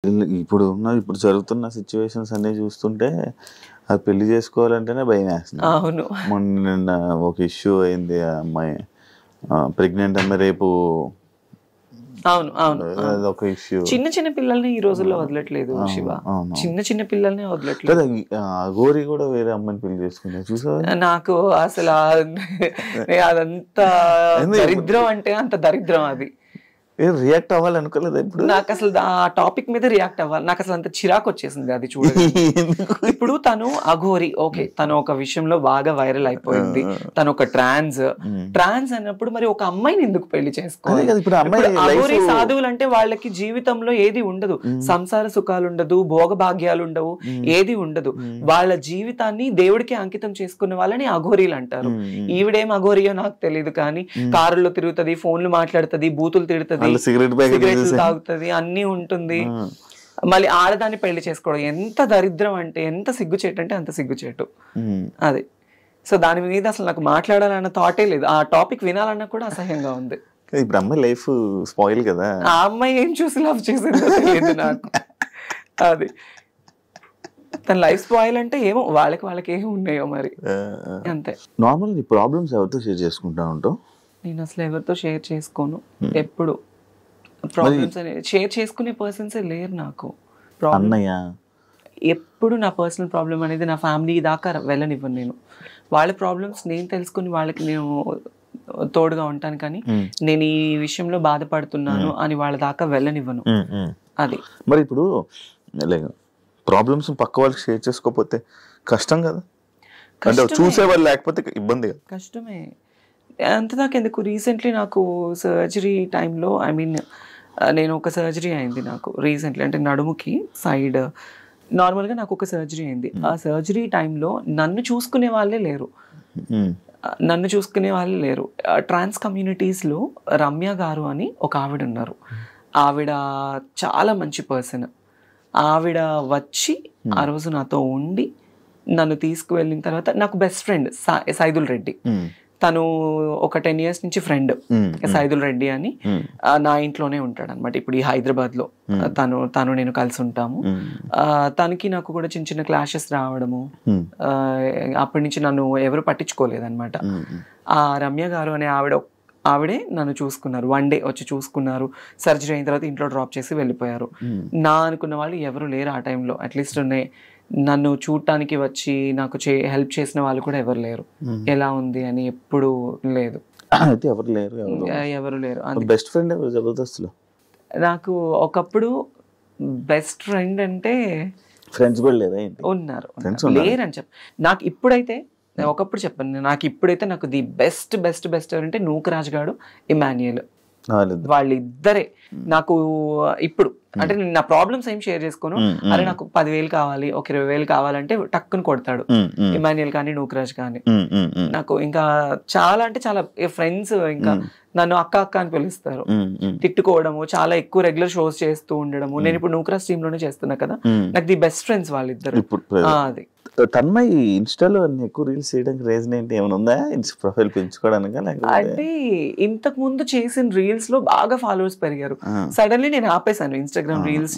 ఇప్పుడు జరుగుతున్న సిచ్యువేషన్స్ అన్నీ చూస్తుంటే అది పెళ్లి చేసుకోవాలంటేనే భయమేస్తుంది. అవును. నిన్న ఒక ఇష్యూ అయింది. ఆ అమ్మాయి ప్రెగ్నెంట్ అమ్మాయి రేపు. అవును అవును అదొక ఇష్యూ. చిన్న పిల్లల్ని ఈ రోజుల్లో వదలట్లేదు శివ. చిన్న పిల్లల్ని వదలట్లేదు. గోరి కూడా వేరే అమ్మాయిని పెళ్లి చేసుకున్నా చూసా. నాకు అసలు అదంతా దరిద్రం అంటే అంత దరిద్రం. అది రియాక్ట్ అవ్వాలనుకోలేదు. ఇప్పుడు నాకు అసలు ఆ టాపిక్ మీద రియాక్ట్ అవ్వాలి. నాకు అసలు అంత చిరాకు వచ్చేసింది అది చూడండి. ఇప్పుడు తను అఘోరి, ఓకే, తను ఒక విషయంలో బాగా వైరల్ అయిపోయింది. తను ఒక ట్రాన్స్ అన్నప్పుడు మరి ఒక అమ్మాయిని ఎందుకు పెళ్లి చేసుకోవాలి? అఘోరి సాధువులు అంటే వాళ్ళకి జీవితంలో ఏది ఉండదు, సంసార సుఖాలు ఉండదు, భోగభాగ్యాలు ఉండవు, ఏది ఉండదు. వాళ్ళ జీవితాన్ని దేవుడికి అంకితం చేసుకున్న వాళ్ళని అఘోరీలు అంటారు. ఈవిడేం అఘోరియో నాకు తెలియదు, కానీ కారులో తిరుగుతుంది, ఫోన్లు మాట్లాడుతుంది, బూతులు తిడుతుంది, సిగరెట్లు తాగుతుంది, అన్ని ఉంటుంది. మళ్ళీ ఆడదాన్ని పెళ్లి చేసుకోవడం ఎంత దరిద్రం అంటే, ఎంత సిగ్గుచేటు అంటే అంత సిగ్గుచేటు అది. సో దాని మీద అసలు నాకు మాట్లాడాలన్న థాటే లేదు. ఆ టాపిక్ వినాలన్నా కూడా అసహ్యంగా ఉంది. ఇప్పుడు అమ్మాయి లైఫ్ స్పాయిల్ కదా. ఆ అమ్మాయి ఏం చూసి లవ్ చేసిందో తెలియదు నాకు. అది తన లైఫ్ స్పాయిల్ అంటే ఏమో వాళ్ళకి ఏమో ఉన్నాయో మరి, అంతే. నార్మల్ ఈ ప్రాబ్లమ్స్ ఎవరితో షేర్ చేసుకుంటా ఉంటావు? నేను అసలు ఎవరితో షేర్ చేసుకోను. ఎప్పుడు ప్రాబ్లమ్స్ అనేది షేర్ చేసుకునే పర్సన్సే లేరు నాకు. అన్నయ్య ఎప్పుడు నా పర్సనల్ ప్రాబ్లం అనేది నా ఫ్యామిలీ దాకా వెళ్ళనివ్వను. నేను వాళ్ళ ప్రాబ్లమ్స్ నేను తెలుసుకుని వాళ్ళకి నేను తోడుగా ఉంటాను, కానీ నేను ఈ విషయంలో బాధపడుతున్నాను అని వాళ్ళ దాకా వెళ్ళనివ్వను. అది మరి ఇప్పుడు ప్రాబ్లమ్స్ పక్క వాళ్ళకి షేర్ చేసుకోకపోతే కష్టం కదా, అంటే చూసేవాళ్ళు లేకపోతే ఇబ్బంది కదా. కష్టమే. అంతదాకా ఎందుకు, రీసెంట్లీ నాకు సర్జరీ టైంలో, ఐ మీన్ నేను ఒక సర్జరీ అయింది నాకు రీసెంట్లీ, అంటే నడుముకి సైడ్ నార్మల్గా నాకు ఒక సర్జరీ అయింది. ఆ సర్జరీ టైంలో నన్ను చూసుకునే వాళ్ళే లేరు. ట్రాన్స్ కమ్యూనిటీస్లో రమ్య గారు అని ఒక ఆవిడ ఉన్నారు. ఆవిడ చాలా మంచి పర్సన్. ఆవిడ వచ్చి ఆ రోజు నాతో ఉండి నన్ను తీసుకువెళ్ళిన తర్వాత, నాకు బెస్ట్ ఫ్రెండ్ సైదుల్ రెడ్డి, తను ఒక 10 years నుంచి ఫ్రెండ్, సైదుల్ రెడ్డి అని, నా ఇంట్లోనే ఉంటాడు అనమాట. ఇప్పుడు ఈ హైదరాబాద్ లో తను నేను కలిసి ఉంటాము. తనకి నాకు కూడా చిన్న క్లాషెస్ రావడము, అప్పటి నుంచి నన్ను ఎవరు పట్టించుకోలేదన్నమాట. ఆ రమ్య గారు అనే ఆవిడే నన్ను చూసుకున్నారు. 1 day వచ్చి చూసుకున్నారు. సర్జరీ అయిన తర్వాత ఇంట్లో డ్రాప్ చేసి వెళ్ళిపోయారు. నా అనుకున్న వాళ్ళు ఎవరు లేరు ఆ టైంలో. అట్లీస్ట్ నన్ను చూడటానికి వచ్చి నాకు హెల్ప్ చేసిన వాళ్ళు కూడా ఎవరు లేరు. ఎలా ఉంది అని ఎప్పుడు లేదు. ఎవరు లేరు. బెస్ట్ ఫ్రెండ్ జబర్దస్త్లో నాకు ఒకప్పుడు బెస్ట్ ఫ్రెండ్ అంటే ఫ్రెండ్స్ కూడా లేదా? ఉన్నారు, లేరని చెప్ప. నాకు ఇప్పుడైతే, ఒకప్పుడు చెప్పాను, నాకు ఇప్పుడైతే నాకు ది బెస్ట్ ఎవరంటే నూకరాజ్ గాడు, ఇమాన్యుయల్, వాళ్ళిద్దరే నాకు ఇప్పుడు. అంటే నేను నా ప్రాబ్లమ్స్ ఏం షేర్ చేసుకోను. అరే నాకు 10,000 కావాలి, ఒక 20,000 కావాలంటే టక్కుని కొడతాడు ఇమాన్యుయల్ కానీ నూకరాజ్ కానీ. నాకు ఇంకా చాలా అంటే చాలా ఫ్రెండ్స్, ఇంకా నన్ను అక్క అని పిలుస్తారు. తిట్టుకోవడము, చాలా ఎక్కువ రెగ్యులర్ షోస్ చేస్తూ ఉండడము. నేను ఇప్పుడు నూకరాజ్ టీమ్ లోనే చేస్తున్నా కదా. నాకు ది బెస్ట్ ఫ్రెండ్స్ వాళ్ళిద్దరు. అది తన్మయ్ ఇన్స్టాలో ఎక్కువ రీల్స్ చేయడానికి రీజన్ ఏంటి? ఏమైనా ఉందా? ప్రొఫైల్ పెంచుకోవడానికి? అంటే ఇంతకు ముందు చేసిన రీల్స్ లో బాగా ఫాలోవర్స్ పెరిగారు. సడన్లీ నేను ఆపేసాను ఇన్స్టాగ్రామ్ రీల్స్.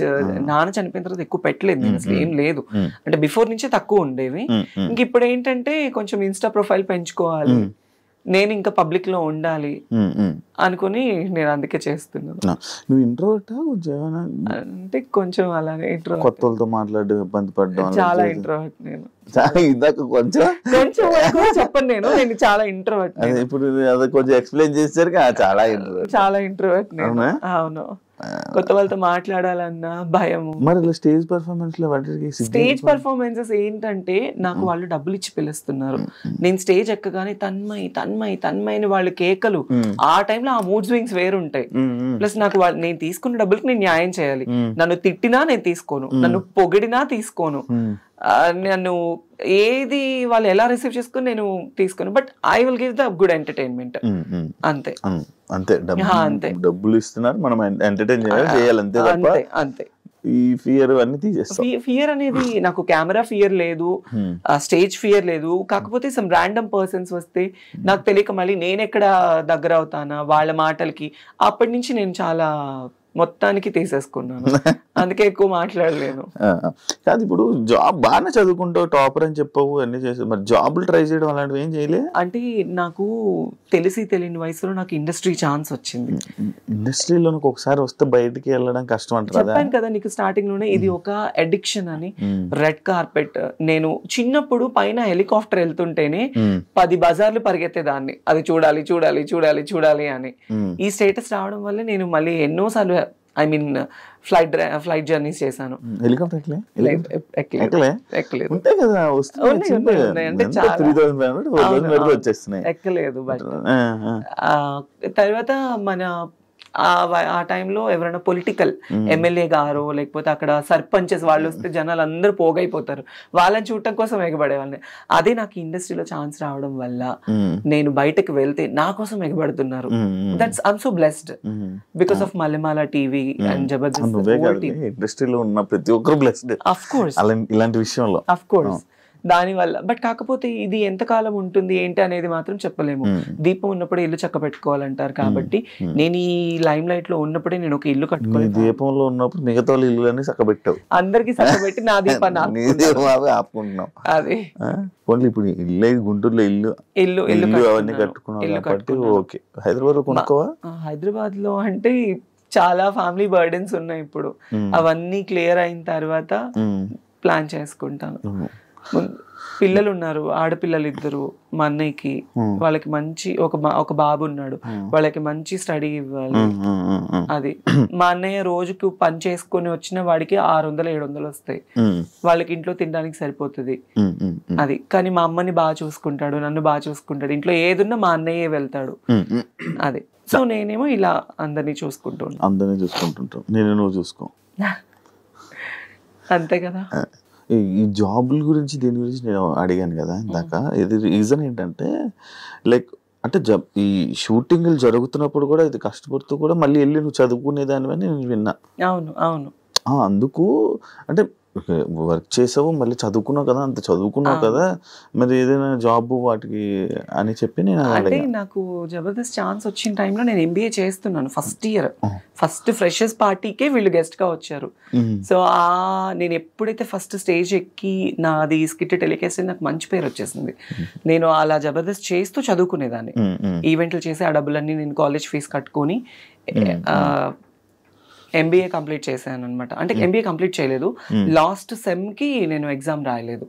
నాన్న చనిపోయిన తర్వాత ఎక్కువ పెట్టలేదు నేను, అసలు ఏం లేదు. అంటే బిఫోర్ నుంచే తక్కువ ఉండేవి. ఇంక ఇప్పుడు ఏంటంటే కొంచెం ఇన్స్టా ప్రొఫైల్ పెంచుకోవాలి, నేను ఇంకా పబ్లిక్ లో ఉండాలి అనుకుని నేను అందుకే చేస్తున్నాను. నువ్వు ఇంట్రోవర్టా కొంచెం? అంటే కొంచెం అలాగే ఇంట్రోవర్ట్. కొత్తలతో మాట్లాడి ఇబ్బంది పడ్డా? చాలా ఇంట్రోవర్ట్ నేను. కొంచెం చెప్పను నేను చాలా ఇంట్రోవర్ట్. ఇప్పుడు కొంచెం ఎక్స్ప్లెయిన్ చేశారు. చాలా ఇంట్రోవర్ట్ నేను. అవును, కొత్త వాళ్ళతో మాట్లాడాలన్నా భయము. మరి స్టేజ్ పర్ఫార్మెన్సెస్ ఏంటంటే, నాకు వాళ్ళు డబ్బులు ఇచ్చి పిలుస్తున్నారు. నేను స్టేజ్ ఎక్కగానే తన్మయ్ అని వాళ్ళు కేకలు. ఆ టైంలో ఆ మూడ్ స్వింగ్స్ వేరుంటాయి. ప్లస్ నాకు నేను తీసుకున్న డబ్బులకి నేను న్యాయం చేయాలి. నన్ను తిట్టినా నేను తీసుకోను, నన్ను పొగిడినా తీసుకోను, నన్ను ఏది వాళ్ళు ఎలా రిసీవ్ చేసుకుని నేను తీసుకోను. But I will give the good entertainment. అంతే అంతే. డబ్బులు ఇస్తున్నారు, మనం ఎంటర్టైన్ చేయాలి, అంతే. ఈ ఫియర్ అన్ని తీసేస్తాం. ఫియర్ అనేది నాకు కెమెరా ఫియర్ లేదు, స్టేజ్ ఫియర్ లేదు. కాకపోతే సమ్ ర్యాండమ్ పర్సన్స్ వస్తే నాకు తెలియక మళ్ళీ నేను ఎక్కడ దగ్గర అవుతానా వాళ్ళ మాటలకి. అప్పటి నుంచి నేను చాలా మొత్తానికి తీసేసుకున్నాను. అందుకే ఎక్కువ మాట్లాడలేను. కాదు, ఇప్పుడు జాబ్ బాగానే చదువుకుంటావు, టాపర్ అని చెప్పవు, అన్ని చేసావు, మరి జాబులు ట్రై చేయడం అలాంటివి ఏం చేయలే? అంటే నాకు తెలియని వయసులో నాకు ఇండస్ట్రీ ఛాన్స్ వచ్చింది. ఇండస్ట్రీలోకి ఒకసారి వస్తే బయటికి వెళ్ళడం కష్టం అంటారు. చెప్పాను కదా నీకు స్టార్టింగ్ లోనే, ఇది ఒక అడిక్షన్ అని. రెడ్ కార్పెట్, నేను చిన్నప్పుడు పైన హెలికాప్టర్ వెళ్తుంటేనే 10 బజార్లు పరిగెత్తేదాన్ని, అది చూడాలి చూడాలి చూడాలి చూడాలి అని. ఈ స్టేటస్ రావడం వల్ల నేను మళ్ళీ ఎన్నోసార్లు ఫ్లైట్ జర్నీస్ చేశాను. హెలికాప్టర్ ఎక్కలేదు. బట్ తర్వాత మన ఆ టైంలో ఎవరైనా పొలిటికల్ ఎమ్మెల్యే గారు లేకపోతే అక్కడ సర్పంచెస్ వాళ్ళు వస్తే జనాలు అందరూ పోగైపోతారు, వాళ్ళని చూడటం కోసం ఎగబడేవాళ్ళని. అదే నాకు ఇండస్ట్రీలో ఛాన్స్ రావడం వల్ల నేను బయటకు వెళ్తే నా కోసం ఎగబడుతున్నారు. That's I'm so blessed because of Mallemala TV and Jabardasth. ఇండస్ట్రీలో ఉన్న ప్రతి ఒక్కరు బ్లెస్డ్ ఆఫ్ కోర్స్ ఇలాంటి విషయంలో, ఆఫ్ కోర్స్. దాని వల్ల. బట్ కాకపోతే ఇది ఎంతకాలం ఉంటుంది ఏంటి అనేది మాత్రం చెప్పలేము. దీపం ఉన్నప్పుడు ఇల్లు చక్క పెట్టుకోవాలంటారు కాబట్టి నేను ఈ లైమ్ లైట్ లో ఉన్నప్పుడే నేను ఒక ఇల్లు కట్టుకోవాలి. దీపంలో ఉన్నప్పుడు మిగతా ఇల్లు అన్ని చక్కబెట్టావు, అందరికి చక్కబెట్టి నా దీపాన్ని ఆపుకుంటున్నాం. అదే ఓన్లీ ఇప్పుడు ఇల్లు గుంటూరులో ఇల్లు అవన్నీ కట్టుకున్నావు కాబట్టి ఓకే. హైదరాబాద్ లో కొనుక్కోవా? హైదరాబాద్ లో అంటే చాలా ఫ్యామిలీ బర్డెన్స్ ఉన్నాయి ఇప్పుడు, అవన్నీ క్లియర్ అయిన తర్వాత ప్లాన్ చేసుకుంటాను. పిల్లలు ఉన్నారు, ఆడపిల్లలు 2 మా అన్నయ్యకి. వాళ్ళకి మంచి ఒక బాబు ఉన్నాడు, వాళ్ళకి మంచి స్టడీ ఇవ్వాలి. అది మా అన్నయ్య రోజుకు పని చేసుకుని వచ్చిన వాడికి 600-700 వస్తాయి, వాళ్ళకి ఇంట్లో తినడానికి సరిపోతుంది. అది కానీ మా అమ్మని బాగా చూసుకుంటాడు, నన్ను బాగా చూసుకుంటాడు, ఇంట్లో ఏదున్నా మా అన్నయ్యే వెళ్తాడు. అది సో నేనేమో ఇలా అందరినీ చూసుకుంటుంటాను. నేను నువ్వు చూసుకో అంతే కదా. ఈ జాబుల గురించి దీని గురించి నేను అడిగాను కదా ఇందాక. ఇది రీజన్ ఏంటంటే లైక్ అంటే ఈ షూటింగ్లు జరుగుతున్నప్పుడు కూడా ఇది కష్టపడుతూ కూడా మళ్ళీ వెళ్ళి నువ్వు చదువుకునేదానివని నేను విన్నా. అవును. అందుకు అంటే వర్క్ చేసావు, మళ్ళీ చదువుకున్నావు కదా, అంత చదువుకున్నావు కదా, మరి ఏదైనా జాబ్ వాటికి అని చెప్పి నేను అంటే నాకు జబర్దస్త్ ఛాన్స్ వచ్చిన టైంలో నేను MBA చేస్తున్నాను. ఫస్ట్ ఫ్రెషర్స్ పార్టీకే వీళ్ళు గెస్ట్ గా వచ్చారు. సో నేను ఎప్పుడైతే ఫస్ట్ స్టేజ్ ఎక్కి నాది స్కిట్ టెలికాస్ట్ నాకు మంచి పేరు వచ్చేసింది. నేను అలా జబర్దస్త్ చేస్తూ చదువుకునేదాన్ని, ఈవెంట్లు చేసి ఆ డబ్బులన్నీ నేను కాలేజ్ ఫీజు కట్టుకొని MBA కంప్లీట్ చేశాను అనమాట. అంటే MBA కంప్లీట్ చేయలేదు, లాస్ట్ సెమ్ కి నేను ఎగ్జామ్ రాయలేదు.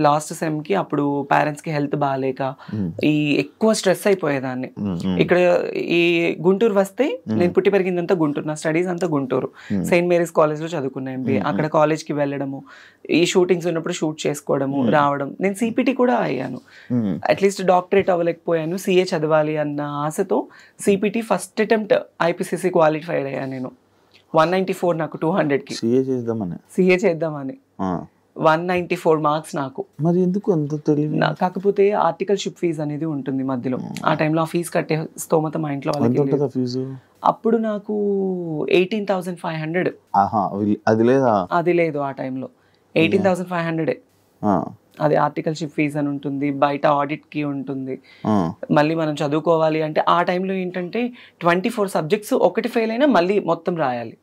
లాస్ట్ సెమ్ కి అప్పుడు పేరెంట్స్ కి హెల్త్ బాగాలేక ఎక్కువ స్ట్రెస్ అయిపోయేదాన్ని. ఇక్కడ ఈ గుంటూరు వస్తే, నేను పుట్టి పెరిగిందంతా గుంటూరు, నా స్టడీస్ అంతా గుంటూరు, సెయింట్ మేరీస్ కాలేజ్ లో చదువుకున్నా MBA. అక్కడ కాలేజ్ కి వెళ్ళడము, ఈ షూటింగ్స్ ఉన్నప్పుడు షూట్ చేసుకోవడము, రావడం. నేను CPT కూడా అయ్యాను, అట్లీస్ట్ డాక్టరేట్ అవ్వలేకపోయాను, CA చదవాలి అన్న ఆశతో CPT first attempt IPCC qualified అయ్యాను నేను. 194 నాకు 200కి CA చేద్దామని 194 మార్క్స్ నాకు. మరి ఎందుకు అంత తెలియదు? కాకపోతే ఆర్టికల్షిప్ ఫీజు అనేది ఉంటుంది మధ్యలో. ఆ టైంలో ఆ ఫీజు కట్టే స్తోమత మా ఇంట్లో వాళ్ళకి. అప్పుడు నాకు 18,500. అది లేదు ఆ టైంలో, 18,500. అది ఆర్టికల్షిప్ ఫీజ్ అని ఉంటుంది, బయట ఆడిట్ కి ఉంటుంది, మళ్ళీ మనం చదువుకోవాలి అంటే. ఆ టైంలో ఏంటంటే 24 సబ్జెక్ట్స్, ఒకటి ఫెయిల్ అయినా మళ్ళీ మొత్తం రాయాలి,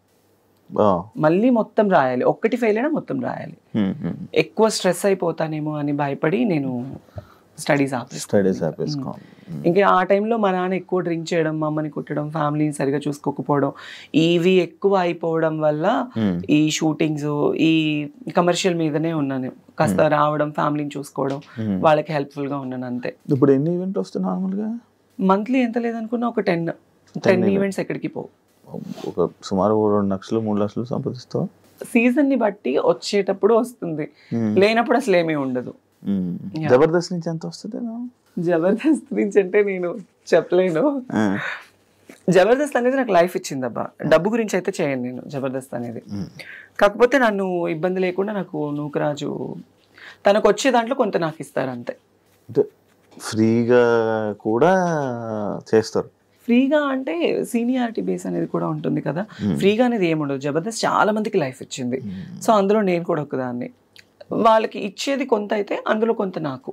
ఒకటి ఫెయిల్ అయినా మొత్తం రాయాలి. ఎక్కువ స్ట్రెస్ అయిపోతానేమో అని భయపడి నేను స్టడీస్ ఆపేసుకో. ఇంకా ఆ టైంలో మా నాన్న ఎక్కువ డ్రింక్ చేయడం, మా అమ్మని కుట్టడం, ఫ్యామిలీని సరిగా చూసుకోకపోవడం, ఇవి ఎక్కువ అయిపోవడం వల్ల ఈ షూటింగ్స్, ఈ కమర్షియల్ మీదనే ఉన్నాను. కాస్త రావడం, ఫ్యామిలీని చూసుకోవడం, వాళ్ళకి హెల్ప్ఫుల్ గా ఉన్నాను అంతే. ఇప్పుడు ఎన్ని ఈవెంట్ వస్తాయి నార్మల్గా? మంత్లీ ఎంత లేదనుకున్నా ఒక 10 ఈవెంట్స్ ఎక్కడికి పోవు. ఒక సుమారు 2 లక్షలు 3 లక్షలు సంపాదిస్తావు. సీజన్ ని బట్టి వచ్చేటప్పుడు వస్తుంది, లేనప్పుడు అసలు ఏమీ ఉండదు. జబర్దస్త్ నుంచి ఎంత వస్తుంది? జబర్దస్త్ నుంచి అంటే నేను చెప్పలేను. జబర్దస్త్ అనేది నాకు లైఫ్ ఇచ్చింది అబ్బా. డబ్బు గురించి అయితే చేయను నేను జబర్దస్త్ అనేది. కాకపోతే నన్ను ఇబ్బంది లేకుండా నాకు నూకరాజు తనకు వచ్చే దాంట్లో కొంత నాకు ఇస్తారు అంతే. ఫ్రీగా కూడా చేస్తారు. ఫ్రీగా అంటే సీనియారిటీ బేస్ అనేది కూడా ఉంటుంది కదా, ఫ్రీగా అనేది ఏముండదు. జబర్దస్త్ చాలా మందికి లైఫ్ ఇచ్చింది, సో అందులో నేను కూడా ఒకదాన్ని. వాళ్ళకి ఇచ్చేది కొంత అయితే అందులో కొంత నాకు.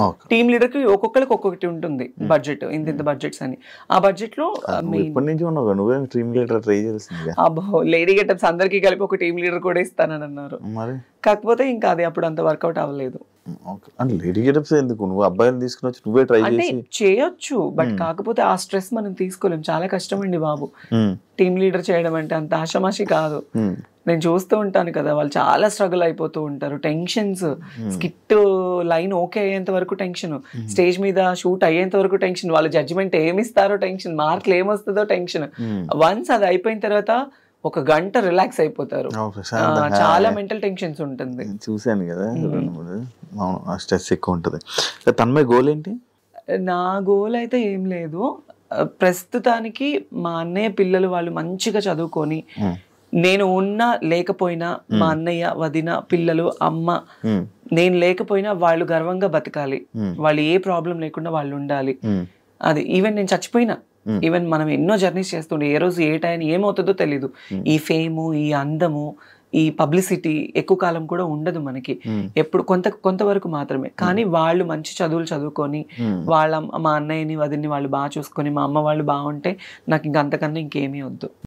ఓకే. టీమ్ లీడర్ కి ఒక్కొక్కరికి ఒక్కొక్కటి ఉంటుంది బడ్జెట్, ఇంత బడ్జెట్స్ అని. ఆ బడ్జెట్ లో నువ్వు ఎప్పటి నుంచి ఉన్నావు, నువ్వే టీమ్ లీడర్ ట్రై చేయాల్సిందిగా. అబ్బో లేడీ గెటప్స్ అందరికీ కలిపి ఒక టీమ్ లీడర్ కూడా ఇస్తానని అన్నారు. మరి కాకపోతే ఇంకా అది అప్పుడు అంత వర్కౌట్ అవ్వలేదు. ఓకే. అంటే లేడీ గెటప్స్ ఎందుకు, నువ్వు అబ్బాయిని తీసుకుని వచ్చి నువ్వే ట్రై అంటే చేసి. చేయొచ్చు, బట్ కాకపోతే ఆ స్ట్రెస్ మనం తీసుకోలేం. చాలా కష్టం అండి బాబు టీమ్ లీడర్ చేయడం అంటే, అంత ఆషామాషి కాదు. నేను చూస్తూ ఉంటాను కదా, వాళ్ళు చాలా స్ట్రగుల్ అయిపోతూ ఉంటారు. టెన్షన్స్, స్కిట్ లైన్ ఓకే అయ్యేంత వరకు టెన్షన్, స్టేజ్ మీద షూట్ అయ్యేంత వరకు టెన్షన్, వాళ్ళ జడ్జిమెంట్ ఏమిస్తారో టెన్షన్, మార్కులు ఏమొస్తుందో టెన్షన్. వన్స్ అది అయిపోయిన తర్వాత ఒక గంట రిలాక్స్ అయిపోతారు. చాలా మెంటల్ టెన్షన్స్ ఉంటుంది. చూశాను కదా, ఆ స్ట్రెస్ ఎక్కువ ఉంటుంది. తన్మయ్ గోల్ ఏంటి? నా గోల్ అయితే ఏం లేదు ప్రస్తుతానికి. మా అన్నయ్య పిల్లలు వాళ్ళు మంచిగా చదువుకొని, నేను ఉన్నా లేకపోయినా మా అన్నయ్య, వదిన, పిల్లలు, అమ్మ, నేను లేకపోయినా వాళ్ళు గర్వంగా బతకాలి. వాళ్ళు ఏ ప్రాబ్లం లేకుండా వాళ్ళు ఉండాలి. అది ఈవెన్ నేను చచ్చిపోయినా, ఈవెన్ మనం ఎన్నో జర్నీస్ చేస్తుండే, ఏ రోజు ఏ టైం ఏమవుతుందో తెలీదు. ఈ ఫేము, ఈ అందము, ఈ పబ్లిసిటీ ఎక్కువ కాలం కూడా ఉండదు మనకి. ఎప్పుడు కొంతవరకు మాత్రమే. కానీ వాళ్ళు మంచి చదువులు చదువుకొని, మా అన్నయ్యని, వదిన్ని వాళ్ళు బాగా చూసుకొని, మా అమ్మ వాళ్ళు బాగుంటే నాకు ఇంక అంతకన్నా ఇంకేమీ వద్దు.